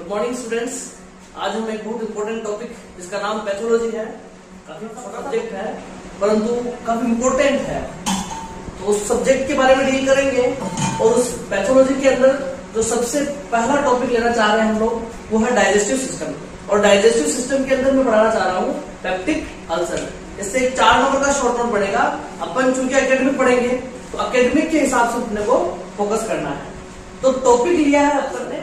Good morning students. आज हम एक बहुत इंपॉर्टेंट टॉपिक जिसका नाम पैथोलॉजी है, काफी सब्जेक्ट है परंतु काफी इंपॉर्टेंट है, तो उस सब्जेक्ट के बारे में डील करेंगे। और उस पैथोलॉजी के अंदर जो सबसे पहला टॉपिक लेना चाह रहे हैं हम लोग वो है डाइजेस्टिव सिस्टम। और डाइजेस्टिव सिस्टम के अंदर मैं पढ़ाना चाह रहा हूँ पेप्टिक अल्सर। इससे एक 4 नंबर का शॉर्ट नोट पड़ेगा। अपन चूंकि एकेडमिक पढ़ेंगे तो एकेडमिक के हिसाब से अपने को फोकस करना है। तो टॉपिक लिया है अपन ने,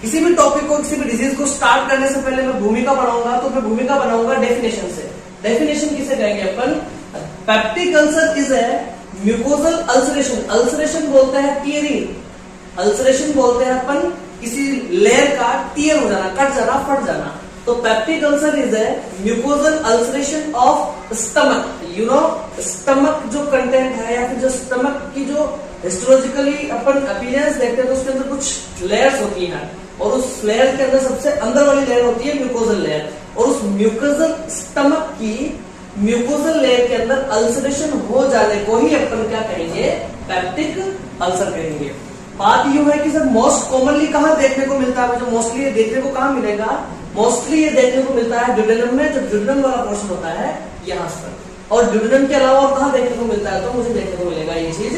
किसी भी टॉपिक को, किसी भी डिजीज को स्टार्ट करने से पहले मैं भूमिका बनाऊंगा, तो मैं भूमिका बनाऊंगा डेफिनेशन से। डेफिनेशन किसे कहेंगे अपन? Peptic ulcer is a mucosal ulceration. Ulceration बोलते हैं टीयरिंग। अल्सरेशन बोलते हैं अपन किसी लेयर का टीयर हो जाना, कट जाना, फट जाना। तो peptic ulcer is a mucosal ulceration of stomach. You know, stomach जो कंटेंट है या फिर जो स्टमक की जो हिस्टोलॉजिकली अपन अपीयरेंस देखते हैं तो उसके अंदर कुछ लेयर्स होती हैं और उस लेयर के अंदर सबसे अंदर वाली लेयर होती है म्यूकोजल लेयर। और उस म्यूकोजल स्टमक की म्यूकोजल लेयर के अंदर अल्सरेशन हो जाने को ही अपन क्या कहेंगे? पेप्टिक अल्सर कहेंगे। बात यूं है कि सर मोस्ट कॉमनली कहां देखने को मिलता है? जो मोस्टली ये देखने को कहां मिलेगा? मोस्टली ये देखने को मिलता है ड्यूडेनम में। जब ड्यूडेनम वाला पोर्शन होता है यहाँ पर, और ड्यूडेनम के अलावा और कहां देखने को मिलता है? तो मुझे देखने को मिलेगा ये चीज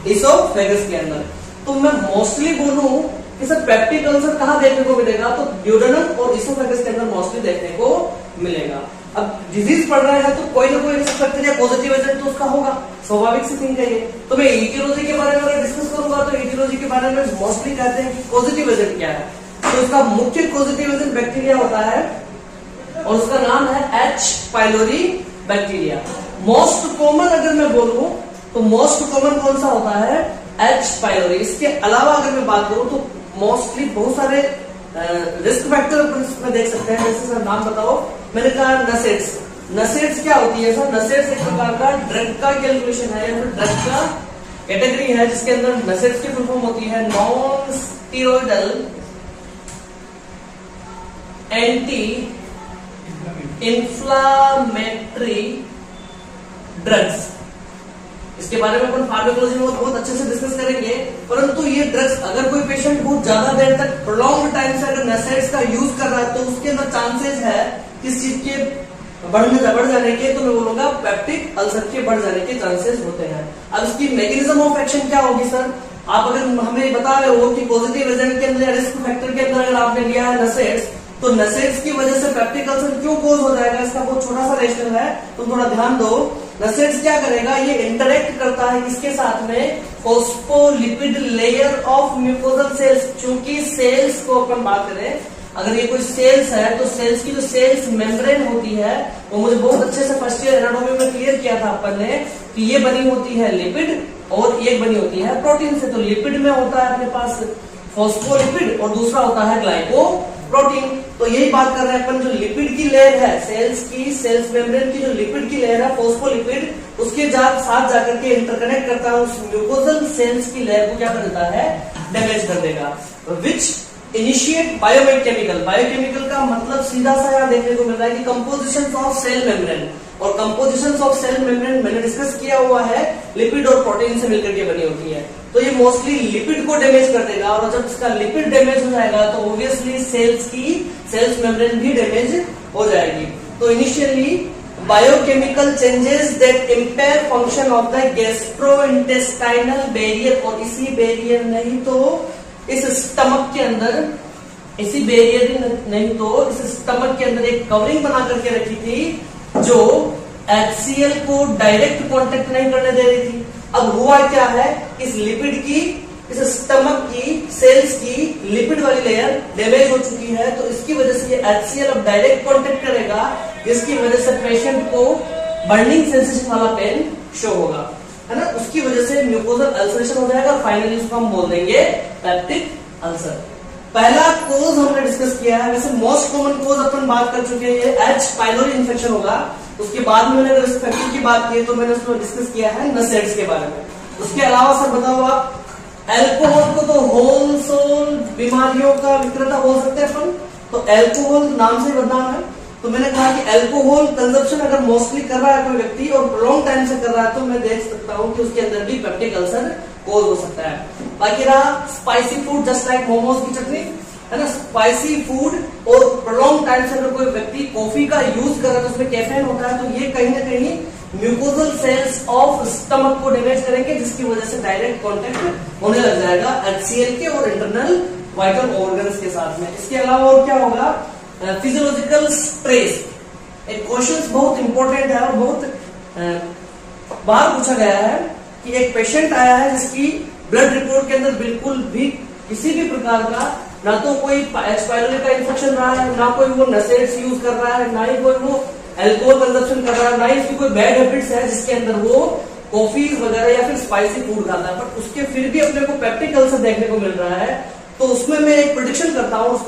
इसोफेगस के अंदर। तो मैं मोस्टली बोलूं कि सर पेप्टिक अल्सर कहां देखने को मिलेगा? तो ड्यूडेनम और इसोफेगस के अंदर मोस्टली देखने को मिलेगा। अब डिजीज पढ़ रहा है तो कोई ना कोई रिस्क फैक्टर या पॉजिटिव एजेंट तो उसका होगा, स्वाभाविक सी थिंग है ये। तो मैं इटियोलॉजी के बारे में अगर डिस्कस करूंगा तो इटियोलॉजी के बारे में मोस्टली कहते हैं कि पॉजिटिव एजेंट क्या है। तो इसका मुख्य पॉजिटिव एजेंट बैक्टीरिया होता है और उसका नाम है H pylori bacteria. Most common अगर मैं बोलूं तो मोस्ट कॉमन कौन सा होता है? H pylori. इसके अलावा अगर मैं बात करूं तो मोस्टली बहुत सारे रिस्क फैक्टर में देख सकते हैं। जैसे सर नाम बताओ। मैंने कहा नसेट्स। नसेट्स क्या होती है सर? नसेट्स एक प्रकार का ड्रग का कैलकुलेशन है या फिर ड्रग का कैटेगरी है जिसके अंदर नसेट्स की फुल फॉर्म होती है non steroidal anti inflammatory drugs. इसके बारे में अपन फार्माकोलॉजी में बहुत अच्छे से डिस्कस करेंगे। परंतु ये ड्रग्स अगर कोई पेशेंट बहुत ज्यादा देर तक प्रोलॉन्ग टाइम से अगर नसेट्स का यूज कर रहा है तो उसके अंदर चांसेस है किस चीज के बढ़ जाने के, तो मैं बोलूंगा पेप्टिक अल्सर के बढ़ जाने के चांसेस होते हैं। अब इसकी मैकेनिज्म ऑफ एक्शन क्या होगी सर? आप अगर हमें बता रहे हो कि पॉजिटिव एजेंट के अंदर, रिस्क फैक्टर के अंदर अगर आपने लिया है नसेट्स, तो नसेट्स की वजह से पेप्टिक अल्सर क्यों कोज हो जाएगा? इसका बहुत छोटा सा रेशनल है, तुम थोड़ा ध्यान दो। नसेट्स क्या करेगा? ये इंटरेक्ट करता है किसके साथ में? Phospholipid layer of mucosal cells. चूंकि सेल्स को अपन बात करें, अगर ये कोई सेल्स है तो सेल्स की जो सेल्स मेम्ब्रेन होती है वो मुझे बहुत अच्छे से फर्स्ट ईयर एनाटॉमी में क्लियर किया था अपन ने कि ये बनी होती है लिपिड और एक बनी होती है प्रोटीन से। तो लिपिड में होता है अपने पास फॉस्फोलिपिड और दूसरा होता है ग्लाइकोप्रोटीन। तो यही बात कर रहे हैं अपन, जो लिपिड की लेयर है सेल्स की, सेल्स मेम्ब्रेन की जो लिपिड की लेयर है फॉस्फोलिपिड, उसके साथ जाकर के इंटरकनेक्ट करता है उस म्यूकोजल सेल्स की लेयर को क्या कर देता है? डैमेज कर देगा। विच इनिशिएट बायोकेमिकल। बायोकेमिकल का मतलब सीधा सा यहाँ देखने को मिल रहा है कि कंपोजिशन ऑफ सेल मेम्ब्रेन। और कंपोजिशन ऑफ सेल मेम्ब्रेन मैंने डिस्कस किया हुआ है लिपिड और प्रोटीन से मिलकर के बनी होती है। तो ये मोस्टली लिपिड को डैमेज कर देगा और जब इसका लिपिड डैमेज हो जाएगा तो ऑब्वियसली सेल्स मेम्ब्रेन भी डैमेज हो जाएगी। तो initially biochemical changes that impair function of the gastrointestinal barrier. और इसी बैरियर नहीं तो इस स्टमक के अंदर, इसी बैरियर नहीं तो इस स्टमक के अंदर एक कवरिंग बना करके रखी थी जो HCl को डायरेक्ट कांटेक्ट नहीं करने दे रही थी। अब हुआ क्या है? इस लिपिड की, इस स्टमक की सेल्स की लिपिड वाली लेयर डैमेज हो चुकी है, तो इसकी वजह से ये HCl अब डायरेक्ट कांटेक्ट करेगा, जिसकी वजह से पेशेंट को बर्निंग सेंसेशन वाला पेन शो होगा, है ना। उसकी वजह से म्यूकोजल अल्सरेशन हो जाएगा। फाइनली उसको हम बोल देंगे पेप्टिक अल्सर। पहला कोज हमने डिस्कस किया है। वैसे मोस्ट कॉमन कोज अपन बात कर चुके हैं, एच पाइलोरी इन्फेक्शन होगा। उसके बाद में मैंने अगर रिस्क फैक्टर की बात की तो मैंने उसमें डिस्कस किया है नसेट्स के बारे में। उसके अलावा सर बताओ आप, एल्कोहल को तो होल सोल बीमारियों का विक्रेता बोल सकते हैं अपन। तो एल्कोहल नाम से बदनाम है। तो मैंने कहा कि अल्कोहल कंजप्शन अगर मोस्टली कर रहा है कोई व्यक्ति और लॉन्ग टाइम से कर रहा है तो मैं देख सकता हूं कि उसके अंदर भी पेप्टिक अल्सर कोज हो सकता है। बाकी रहा spicy food just like momos की चटनी। है ना, स्पाइसी फूड और प्रोलॉन्ग टाइम से अगर कोई व्यक्ति कॉफी का यूज कर रहा है तो उसमें कैफीन होता है, तो ये कहीं ना कहीं म्यूकोजल सेल्स ऑफ स्टमक को डैमेज करेंगे, जिसकी वजह से डायरेक्ट कांटेक्ट होने लग जाएगा HCl के और इंटरनल वाइटल ऑर्गन्स के साथ में। इसके अलावा और क्या होगा, फिजियोलॉजिकल स्ट्रेस। एक क्वेश्चन बहुत इंपॉर्टेंट है और बहुत बार पूछा गया है कि एक पेशेंट आया है जिसकी ब्लड रिपोर्ट के अंदर बिल्कुल भी किसी भी प्रकार का ना तो कोई H. pylori का इन्फेक्शन रहा है, ना कोई वो नसेट्स यूज कर रहा है, ना ही कोई वो अल्कोहल कंजप्शन कर रहा है, ना ही उसकी कोई बैड हैबिट्स है जिसके अंदर वो कॉफी वगैरह या फिर स्पाइसी फूड खाता है, बट उसके फिर भी अपने को पेप्टिक अल्सर देखने को मिल रहा है। तो उसमें मैं एक प्रेडिक्शन करता हूँ,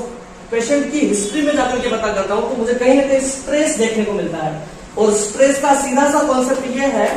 पेशेंट की हिस्ट्री में जाकर के पता करता हूँ, तो मुझे कहीं ना कहीं स्ट्रेस देखने को मिलता है। और स्ट्रेस का सीधा सा कॉन्सेप्ट ये है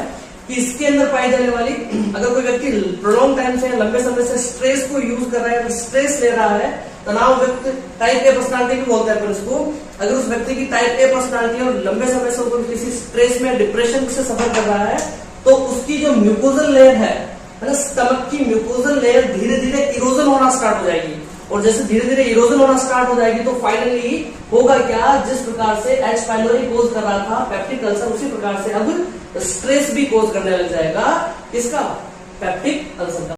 कि इसके अंदर पाई जाने वाली, अगर कोई व्यक्ति प्रोलॉन्ग टाइम से लंबे समय से स्ट्रेस को यूज कर रहा है, स्ट्रेस ले रहा है, तनाव व्यक्ति, टाइप ए पर्सनालिटी भी बोलते हैं इसको, अगर उस व्यक्ति की टाइप ए पर्सनालिटी और लंबे समय से वो किसी स्ट्रेस में डिप्रेशन से सफर कर रहा है, तो उसकी जो म्यूकोजल लेयर है ना, स्टमक की म्यूकोजल लेयर धीरे धीरे इरोजन होना स्टार्ट हो जाएगी। और जैसे धीरे धीरे इरोजन होना स्टार्ट हो जाएगी तो फाइनली होगा क्या, जिस प्रकार से H. pylori कोज कर रहा था पेप्टिक अल्सर, उसी प्रकार से अब स्ट्रेस भी कोज करने लग जाएगा, इसका पेप्टिक अल्सर का।